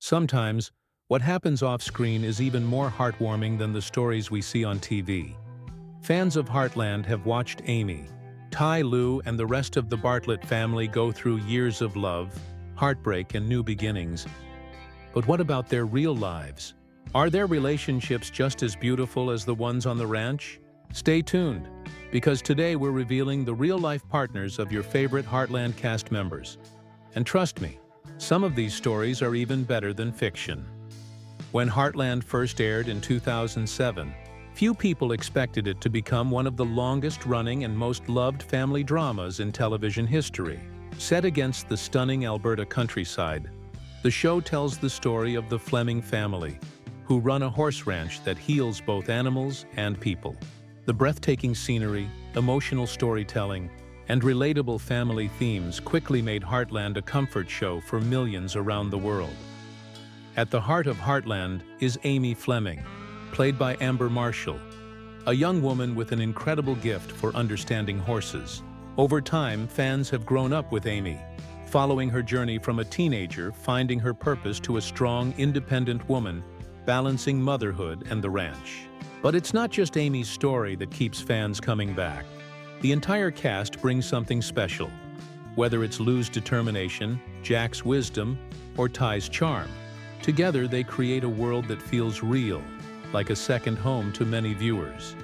Sometimes, what happens off-screen is even more heartwarming than the stories we see on TV. Fans of Heartland have watched Amy, Ty Lou, and the rest of the Bartlett family go through years of love, heartbreak, and new beginnings. But what about their real lives? Are their relationships just as beautiful as the ones on the ranch? Stay tuned, because today we're revealing the real-life partners of your favorite Heartland cast members. And trust me, some of these stories are even better than fiction. When Heartland first aired in 2007, few people expected it to become one of the longest-running and most loved family dramas in television history. Set against the stunning Alberta countryside, the show tells the story of the Fleming family, who run a horse ranch that heals both animals and people. The breathtaking scenery, emotional storytelling, and relatable family themes quickly made Heartland a comfort show for millions around the world. At the heart of Heartland is Amy Fleming, played by Amber Marshall, a young woman with an incredible gift for understanding horses. Over time, fans have grown up with Amy, following her journey from a teenager finding her purpose to a strong, independent woman balancing motherhood and the ranch. But it's not just Amy's story that keeps fans coming back. The entire cast brings something special. Whether it's Lou's determination, Jack's wisdom, or Ty's charm, together they create a world that feels real, like a second home to many viewers.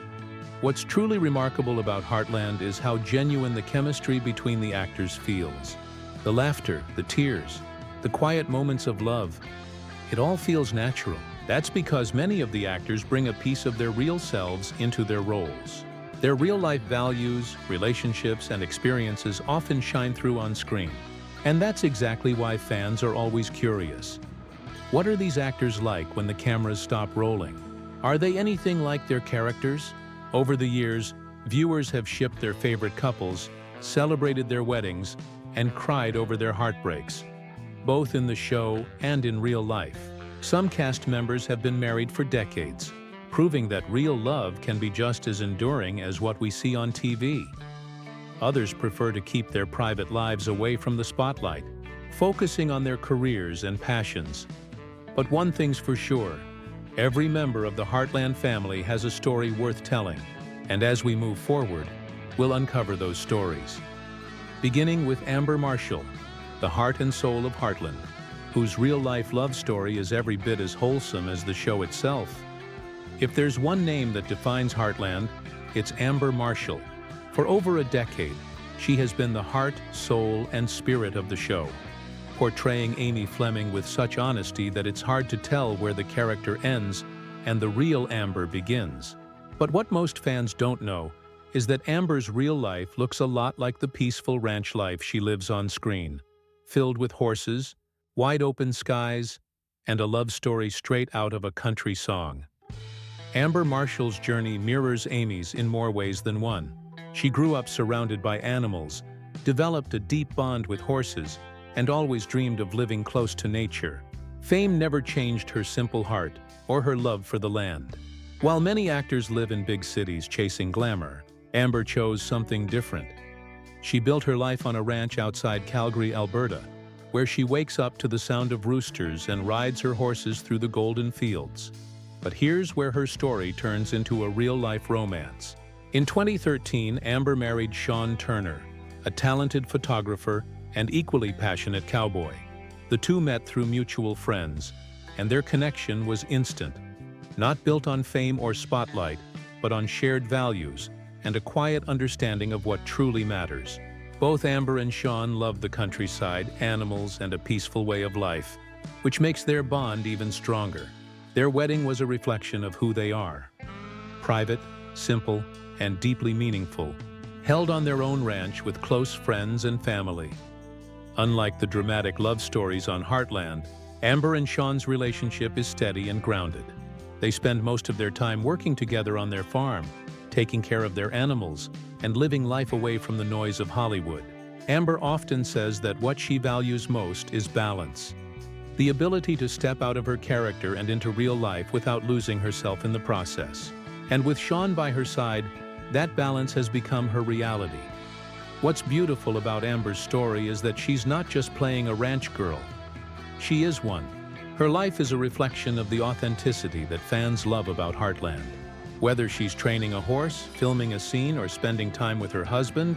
What's truly remarkable about Heartland is how genuine the chemistry between the actors feels. The laughter, the tears, the quiet moments of love, it all feels natural. That's because many of the actors bring a piece of their real selves into their roles. Their real-life values, relationships, and experiences often shine through on screen. And that's exactly why fans are always curious. What are these actors like when the cameras stop rolling? Are they anything like their characters? Over the years, viewers have shipped their favorite couples, celebrated their weddings, and cried over their heartbreaks, both in the show and in real life. Some cast members have been married for decades, proving that real love can be just as enduring as what we see on TV. Others prefer to keep their private lives away from the spotlight, focusing on their careers and passions. But one thing's for sure, every member of the Heartland family has a story worth telling, and as we move forward, we'll uncover those stories. Beginning with Amber Marshall, the heart and soul of Heartland, whose real-life love story is every bit as wholesome as the show itself. If there's one name that defines Heartland, it's Amber Marshall. For over a decade, she has been the heart, soul, and spirit of the show, portraying Amy Fleming with such honesty that it's hard to tell where the character ends and the real Amber begins. But what most fans don't know is that Amber's real life looks a lot like the peaceful ranch life she lives on screen, filled with horses, wide-open skies, and a love story straight out of a country song. Amber Marshall's journey mirrors Amy's in more ways than one. She grew up surrounded by animals, developed a deep bond with horses, and always dreamed of living close to nature. Fame never changed her simple heart or her love for the land. While many actors live in big cities chasing glamour, Amber chose something different. She built her life on a ranch outside Calgary, Alberta, where she wakes up to the sound of roosters and rides her horses through the golden fields. But here's where her story turns into a real-life romance. In 2013, Amber married Shaun Turner, a talented photographer and equally passionate cowboy. The two met through mutual friends, and their connection was instant. Not built on fame or spotlight, but on shared values and a quiet understanding of what truly matters. Both Amber and Shaun love the countryside, animals, and a peaceful way of life, which makes their bond even stronger. Their wedding was a reflection of who they are. Private, simple, and deeply meaningful, held on their own ranch with close friends and family. Unlike the dramatic love stories on Heartland, Amber and Shaun's relationship is steady and grounded. They spend most of their time working together on their farm, taking care of their animals, and living life away from the noise of Hollywood. Amber often says that what she values most is balance. The ability to step out of her character and into real life without losing herself in the process. And with Shaun by her side, that balance has become her reality. What's beautiful about Amber's story is that she's not just playing a ranch girl. She is one, Her life is a reflection of the authenticity that fans love about Heartland. Whether she's training a horse, filming a scene, or spending time with her husband,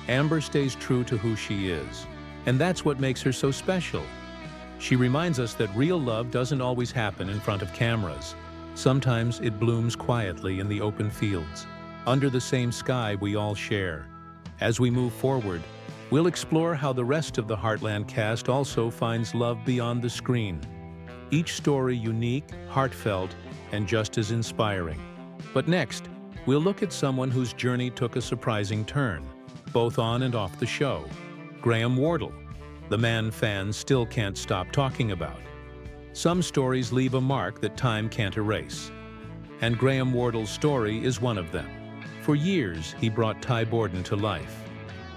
Amber stays true to who she is. And that's what makes her so special. She reminds us that real love doesn't always happen in front of cameras. Sometimes it blooms quietly in the open fields, under the same sky we all share. As we move forward, we'll explore how the rest of the Heartland cast also finds love beyond the screen. Each story unique, heartfelt, and just as inspiring. But next, we'll look at someone whose journey took a surprising turn, both on and off the show. Graham Wardle, the man fans still can't stop talking about. Some stories leave a mark that time can't erase. And Graham Wardle's story is one of them. For years, he brought Ty Borden to life.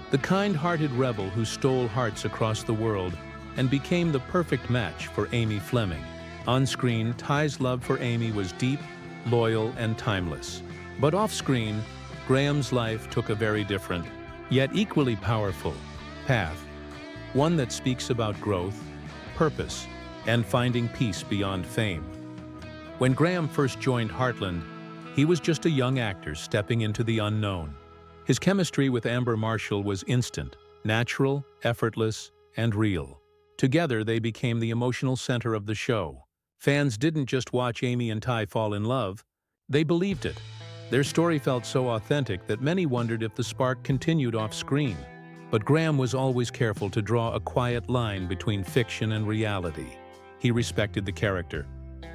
The kind-hearted rebel who stole hearts across the world and became the perfect match for Amy Fleming. On screen, Ty's love for Amy was deep, loyal, and timeless. But off-screen, Graham's life took a very different, yet equally powerful, path. One that speaks about growth, purpose, and finding peace beyond fame. When Graham first joined Heartland, he was just a young actor stepping into the unknown. His chemistry with Amber Marshall was instant, natural, effortless, and real. Together, they became the emotional center of the show. Fans didn't just watch Amy and Ty fall in love, they believed it. Their story felt so authentic that many wondered if the spark continued off-screen. But Graham was always careful to draw a quiet line between fiction and reality. He respected the character,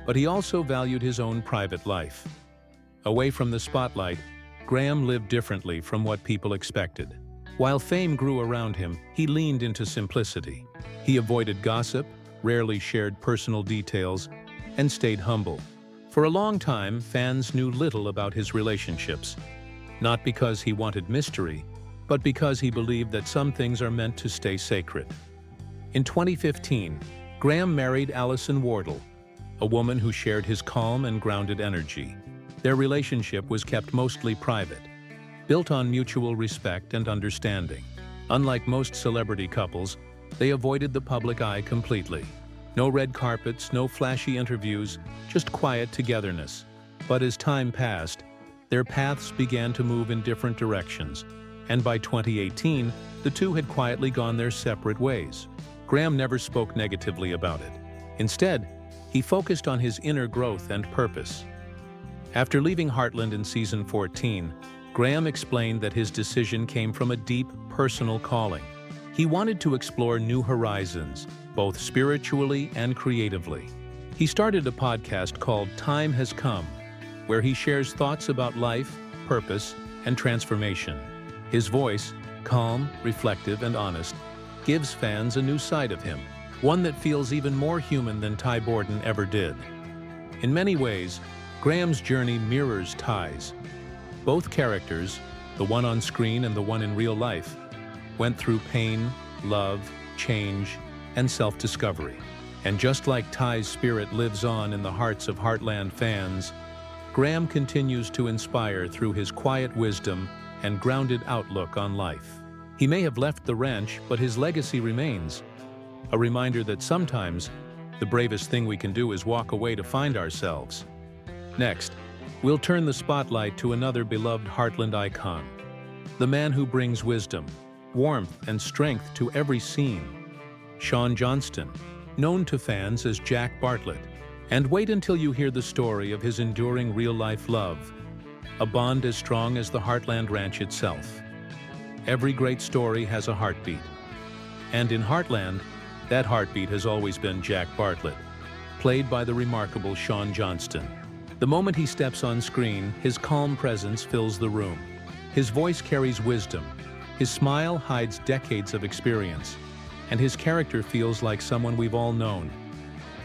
but he also valued his own private life. Away from the spotlight, Graham lived differently from what people expected. While fame grew around him, he leaned into simplicity. He avoided gossip, rarely shared personal details, and stayed humble. For a long time, fans knew little about his relationships, not because he wanted mystery, but because he believed that some things are meant to stay sacred. In 2015, Graham married Allison Wardle, a woman who shared his calm and grounded energy. Their relationship was kept mostly private, built on mutual respect and understanding. Unlike most celebrity couples, they avoided the public eye completely. No red carpets, no flashy interviews, just quiet togetherness. But as time passed, their paths began to move in different directions, and by 2018, the two had quietly gone their separate ways. Graham never spoke negatively about it. Instead, he focused on his inner growth and purpose. After leaving Heartland in season 14, Graham explained that his decision came from a deep, personal calling. He wanted to explore new horizons, both spiritually and creatively. He started a podcast called Time Has Come, where he shares thoughts about life, purpose, and transformation. His voice, calm, reflective, and honest, gives fans a new side of him, one that feels even more human than Ty Borden ever did. In many ways, Graham's journey mirrors Ty's. Both characters, the one on screen and the one in real life, went through pain, love, change, and self-discovery. And just like Ty's spirit lives on in the hearts of Heartland fans, Graham continues to inspire through his quiet wisdom and grounded outlook on life. He may have left the ranch, but his legacy remains. A reminder that sometimes, the bravest thing we can do is walk away to find ourselves. Next, we'll turn the spotlight to another beloved Heartland icon, the man who brings wisdom, warmth, and strength to every scene, Shaun Johnston, known to fans as Jack Bartlett. And wait until you hear the story of his enduring real-life love, a bond as strong as the Heartland Ranch itself. Every great story has a heartbeat. And in Heartland, that heartbeat has always been Jack Bartlett, played by the remarkable Shaun Johnston. The moment he steps on screen, his calm presence fills the room. His voice carries wisdom, his smile hides decades of experience, and his character feels like someone we've all known.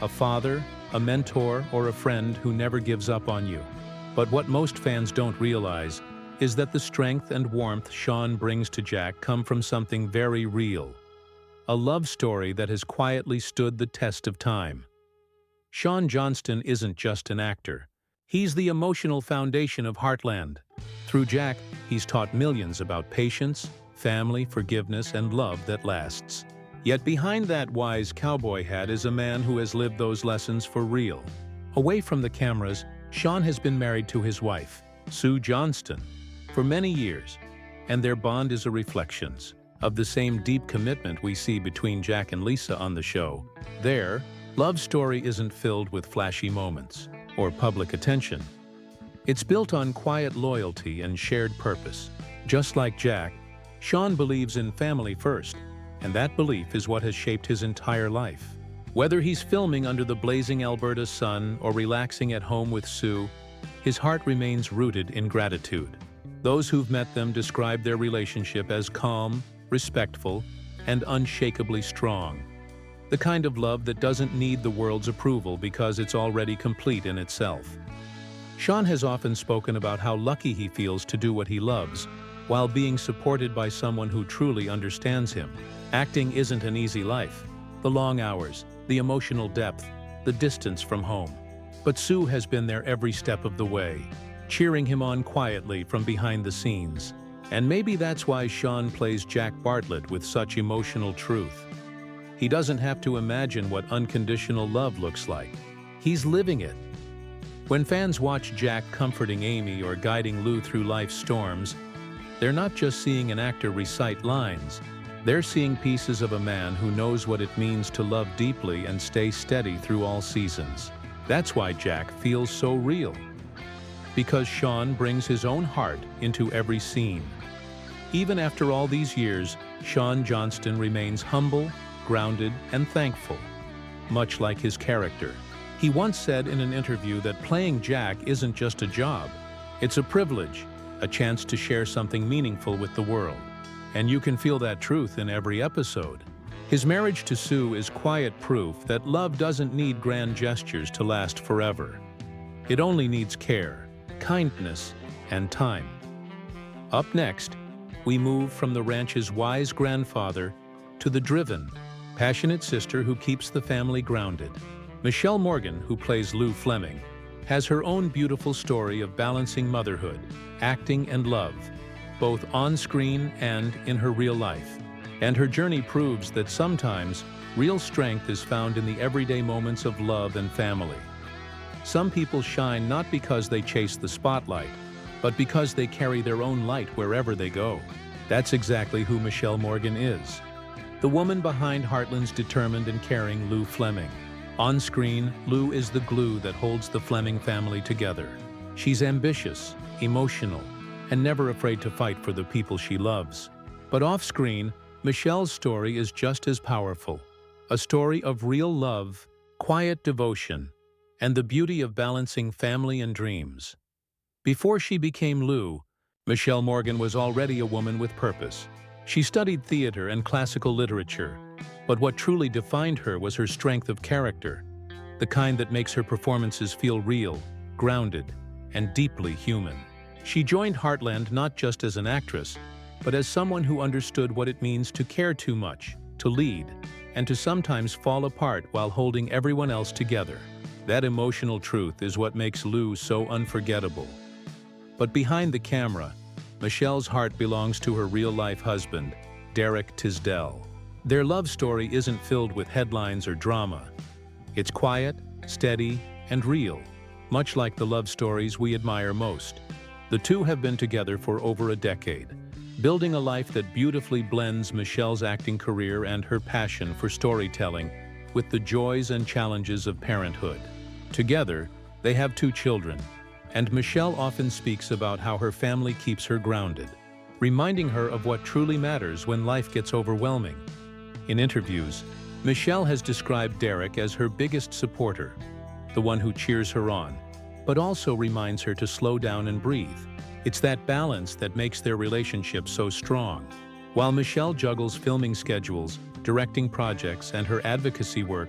A father, a mentor, or a friend who never gives up on you. But what most fans don't realize is that the strength and warmth Shaun brings to Jack come from something very real. A love story that has quietly stood the test of time. Shaun Johnston isn't just an actor. He's the emotional foundation of Heartland. Through Jack, he's taught millions about patience, family, forgiveness, and love that lasts. Yet behind that wise cowboy hat is a man who has lived those lessons for real. Away from the cameras, Shaun has been married to his wife, Shaun Johnston, for many years, and their bond is a reflection of the same deep commitment we see between Jack and Lisa on the show. Their love story isn't filled with flashy moments or public attention. It's built on quiet loyalty and shared purpose. Just like Jack, Shaun believes in family first, and that belief is what has shaped his entire life. Whether he's filming under the blazing Alberta sun or relaxing at home with Sue, his heart remains rooted in gratitude. Those who've met them describe their relationship as calm, respectful, and unshakably strong. The kind of love that doesn't need the world's approval because it's already complete in itself. Shaun has often spoken about how lucky he feels to do what he loves, while being supported by someone who truly understands him. Acting isn't an easy life. The long hours, the emotional depth, the distance from home. But Sue has been there every step of the way, cheering him on quietly from behind the scenes. And maybe that's why Shaun plays Jack Bartlett with such emotional truth. He doesn't have to imagine what unconditional love looks like. He's living it. When fans watch Jack comforting Amy or guiding Lou through life's storms, they're not just seeing an actor recite lines. They're seeing pieces of a man who knows what it means to love deeply and stay steady through all seasons. That's why Jack feels so real. Because Shaun brings his own heart into every scene. Even after all these years, Shaun Johnston remains humble, grounded, and thankful, much like his character. He once said in an interview that playing Jack isn't just a job, it's a privilege, a chance to share something meaningful with the world. And you can feel that truth in every episode. His marriage to Sue is quiet proof that love doesn't need grand gestures to last forever. It only needs care, kindness, and time. Up next, we move from the ranch's wise grandfather to the driven, passionate sister who keeps the family grounded. Michelle Morgan, who plays Lou Fleming, has her own beautiful story of balancing motherhood, acting, and love, both on screen and in her real life. And her journey proves that sometimes real strength is found in the everyday moments of love and family. Some people shine not because they chase the spotlight, but because they carry their own light wherever they go. That's exactly who Michelle Morgan is. The woman behind Heartland's determined and caring Lou Fleming. On screen, Lou is the glue that holds the Fleming family together. She's ambitious, emotional, and never afraid to fight for the people she loves. But off-screen, Michelle's story is just as powerful. A story of real love, quiet devotion, and the beauty of balancing family and dreams. Before she became Lou, Michelle Morgan was already a woman with purpose. She studied theater and classical literature, but what truly defined her was her strength of character, the kind that makes her performances feel real, grounded, and deeply human. She joined Heartland not just as an actress, but as someone who understood what it means to care too much, to lead, and to sometimes fall apart while holding everyone else together. That emotional truth is what makes Lou so unforgettable. But behind the camera, Michelle's heart belongs to her real-life husband, Derek Tisdell. Their love story isn't filled with headlines or drama. It's quiet, steady, and real, much like the love stories we admire most. The two have been together for over a decade, building a life that beautifully blends Michelle's acting career and her passion for storytelling with the joys and challenges of parenthood. Together, they have 2 children, and Michelle often speaks about how her family keeps her grounded, reminding her of what truly matters when life gets overwhelming. In interviews, Michelle has described Derek as her biggest supporter, the one who cheers her on, but also reminds her to slow down and breathe. It's that balance that makes their relationship so strong. While Michelle juggles filming schedules, directing projects, and her advocacy work,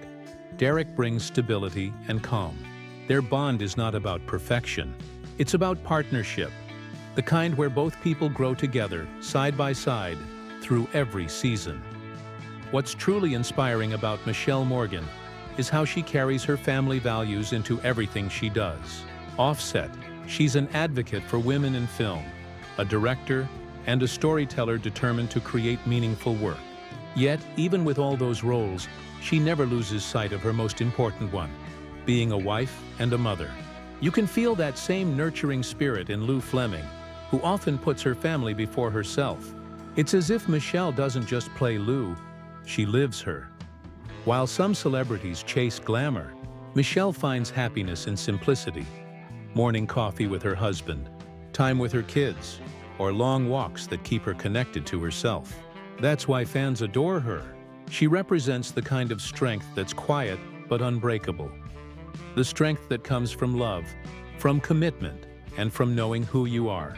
Derek brings stability and calm. Their bond is not about perfection. It's about partnership, the kind where both people grow together, side by side, through every season. What's truly inspiring about Michelle Morgan is how she carries her family values into everything she does. Offset, she's an advocate for women in film, a director, and a storyteller determined to create meaningful work. Yet, even with all those roles, she never loses sight of her most important one, being a wife and a mother. You can feel that same nurturing spirit in Lou Fleming, who often puts her family before herself. It's as if Michelle doesn't just play Lou, she lives her. While some celebrities chase glamour, Michelle finds happiness in simplicity. Morning coffee with her husband, time with her kids, or long walks that keep her connected to herself. That's why fans adore her. She represents the kind of strength that's quiet but unbreakable. The strength that comes from love, from commitment, and from knowing who you are.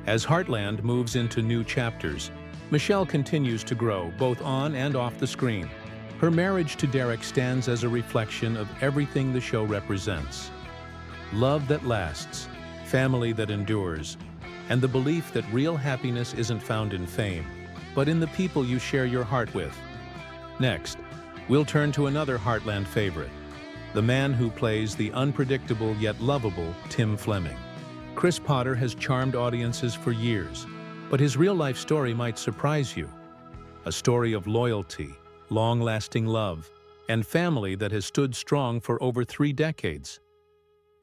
As Heartland moves into new chapters, Michelle continues to grow both on and off the screen. Her marriage to Derek stands as a reflection of everything the show represents. Love that lasts, family that endures, and the belief that real happiness isn't found in fame, but in the people you share your heart with. Next, we'll turn to another Heartland favorite, the man who plays the unpredictable yet lovable Tim Fleming. Chris Potter has charmed audiences for years, but his real-life story might surprise you. A story of loyalty, long-lasting love, and family that has stood strong for over 3 decades.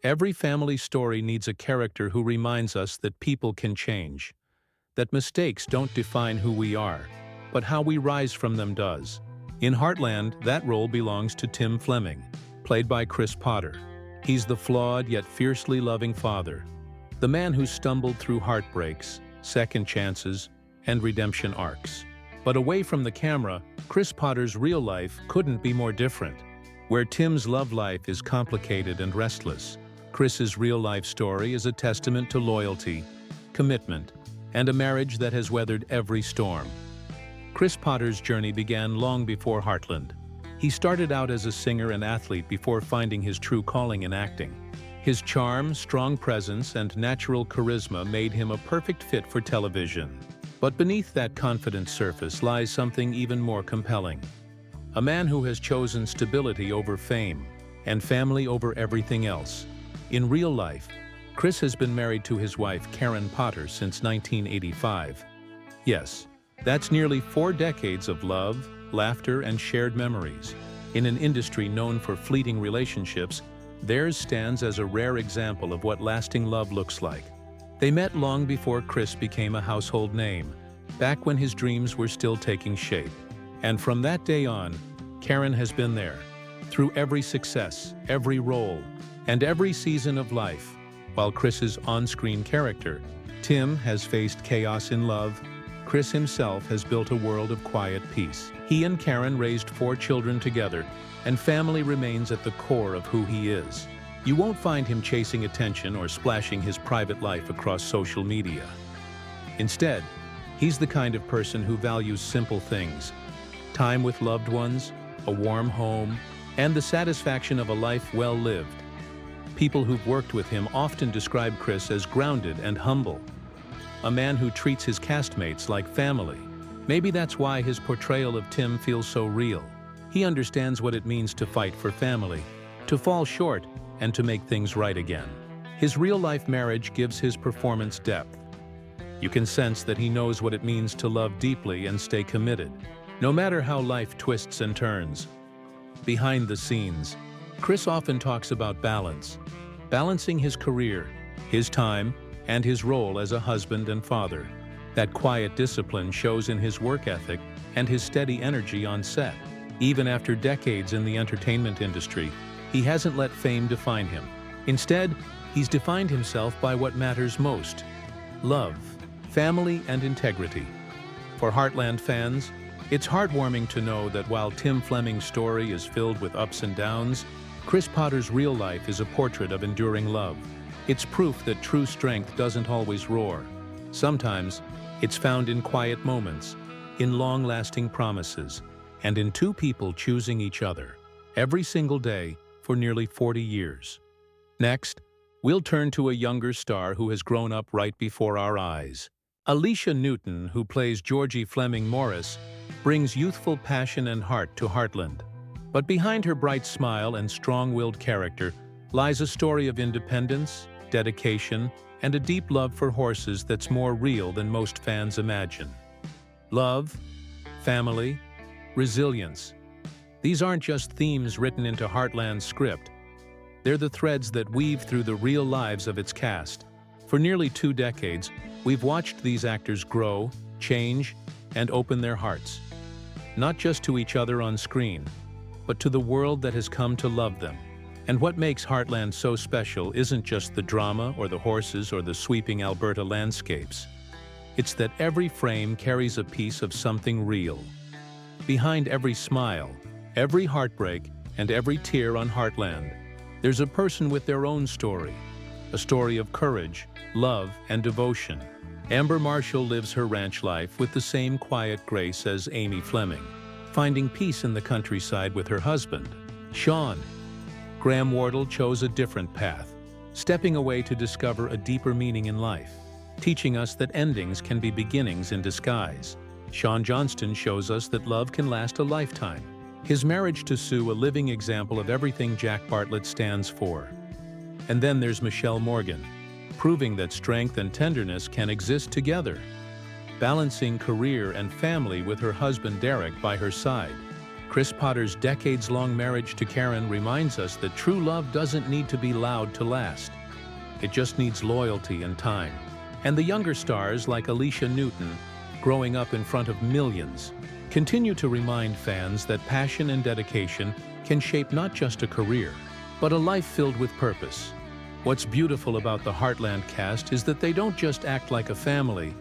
Every family story needs a character who reminds us that people can change, that mistakes don't define who we are, but how we rise from them does. In Heartland, that role belongs to Tim Fleming, played by Chris Potter. He's the flawed yet fiercely loving father, the man who stumbled through heartbreaks, second chances, and redemption arcs. But away from the camera, Chris Potter's real life couldn't be more different. Where Tim's love life is complicated and restless, Chris's real-life story is a testament to loyalty, commitment, and a marriage that has weathered every storm. Chris Potter's journey began long before Heartland. He started out as a singer and athlete before finding his true calling in acting. His charm, strong presence, and natural charisma made him a perfect fit for television. But beneath that confident surface lies something even more compelling. A man who has chosen stability over fame, and family over everything else. In real life, Chris has been married to his wife Karen Potter since 1985. Yes, that's nearly 4 decades of love, laughter, and shared memories. In an industry known for fleeting relationships, theirs stands as a rare example of what lasting love looks like. They met long before Chris became a household name, back when his dreams were still taking shape. And from that day on, Karen has been there, through every success, every role, and every season of life. While Chris's on-screen character, Tim, has faced chaos in love, Chris himself has built a world of quiet peace. He and Karen raised 4 children together, and family remains at the core of who he is. You won't find him chasing attention or splashing his private life across social media. Instead, he's the kind of person who values simple things: time with loved ones, a warm home, and the satisfaction of a life well lived. People who've worked with him often describe Chris as grounded and humble, a man who treats his castmates like family. Maybe that's why his portrayal of Tim feels so real. He understands what it means to fight for family, to fall short, and to make things right again. His real-life marriage gives his performance depth. You can sense that he knows what it means to love deeply and stay committed, no matter how life twists and turns. Behind the scenes, Chris often talks about balance, balancing his career, his time, and his role as a husband and father. That quiet discipline shows in his work ethic and his steady energy on set. Even after decades in the entertainment industry, he hasn't let fame define him. Instead, he's defined himself by what matters most: love, family, and integrity. For Heartland fans, it's heartwarming to know that while Tim Fleming's story is filled with ups and downs, Chris Potter's real life is a portrait of enduring love. It's proof that true strength doesn't always roar. Sometimes, it's found in quiet moments, in long-lasting promises, and in 2 people choosing each other, every single day for nearly 40 years. Next, we'll turn to a younger star who has grown up right before our eyes. Alicia Newton, who plays Georgie Fleming Morris, brings youthful passion and heart to Heartland. But behind her bright smile and strong-willed character lies a story of independence, dedication, and a deep love for horses that's more real than most fans imagine. Love, family, resilience. These aren't just themes written into Heartland's script. They're the threads that weave through the real lives of its cast. For nearly 2 decades, we've watched these actors grow, change, and open their hearts. Not just to each other on screen, but to the world that has come to love them. And what makes Heartland so special isn't just the drama or the horses or the sweeping Alberta landscapes. It's that every frame carries a piece of something real. Behind every smile, every heartbreak, and every tear on Heartland, there's a person with their own story. A story of courage, love, and devotion. Amber Marshall lives her ranch life with the same quiet grace as Amy Fleming, finding peace in the countryside with her husband, Shaun. Graham Wardle chose a different path, stepping away to discover a deeper meaning in life, teaching us that endings can be beginnings in disguise. Shaun Johnston shows us that love can last a lifetime. His marriage to Sue, a living example of everything Jack Bartlett stands for. And then there's Michelle Morgan, proving that strength and tenderness can exist together, balancing career and family with her husband Derek by her side. Chris Potter's decades-long marriage to Karen reminds us that true love doesn't need to be loud to last. It just needs loyalty and time. And the younger stars like Alicia Newton, growing up in front of millions, continue to remind fans that passion and dedication can shape not just a career, but a life filled with purpose. What's beautiful about the Heartland cast is that they don't just act like a family,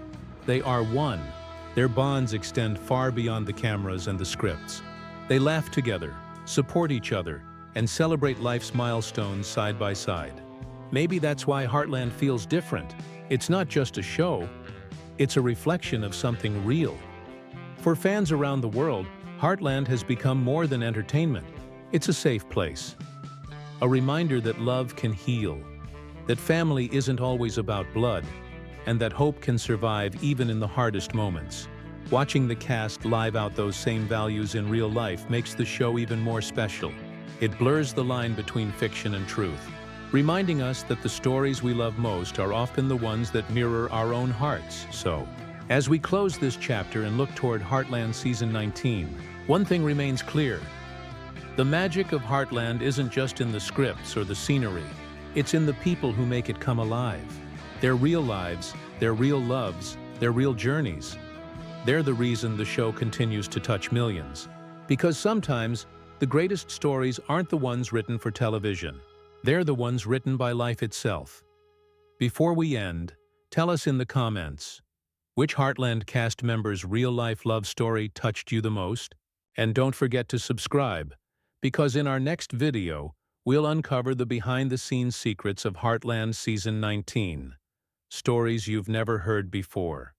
they are one. Their bonds extend far beyond the cameras and the scripts. They laugh together, support each other, and celebrate life's milestones side by side. Maybe that's why Heartland feels different. It's not just a show, it's a reflection of something real. For fans around the world, Heartland has become more than entertainment. It's a safe place. A reminder that love can heal, that family isn't always about blood, and that hope can survive even in the hardest moments. Watching the cast live out those same values in real life makes the show even more special. It blurs the line between fiction and truth, reminding us that the stories we love most are often the ones that mirror our own hearts. So, as we close this chapter and look toward Heartland Season 19, one thing remains clear. The magic of Heartland isn't just in the scripts or the scenery. It's in the people who make it come alive. Their real lives, their real loves, their real journeys. They're the reason the show continues to touch millions. Because sometimes, the greatest stories aren't the ones written for television. They're the ones written by life itself. Before we end, tell us in the comments, which Heartland cast member's real-life love story touched you the most? And don't forget to subscribe, because in our next video, we'll uncover the behind-the-scenes secrets of Heartland Season 19. Stories you've never heard before.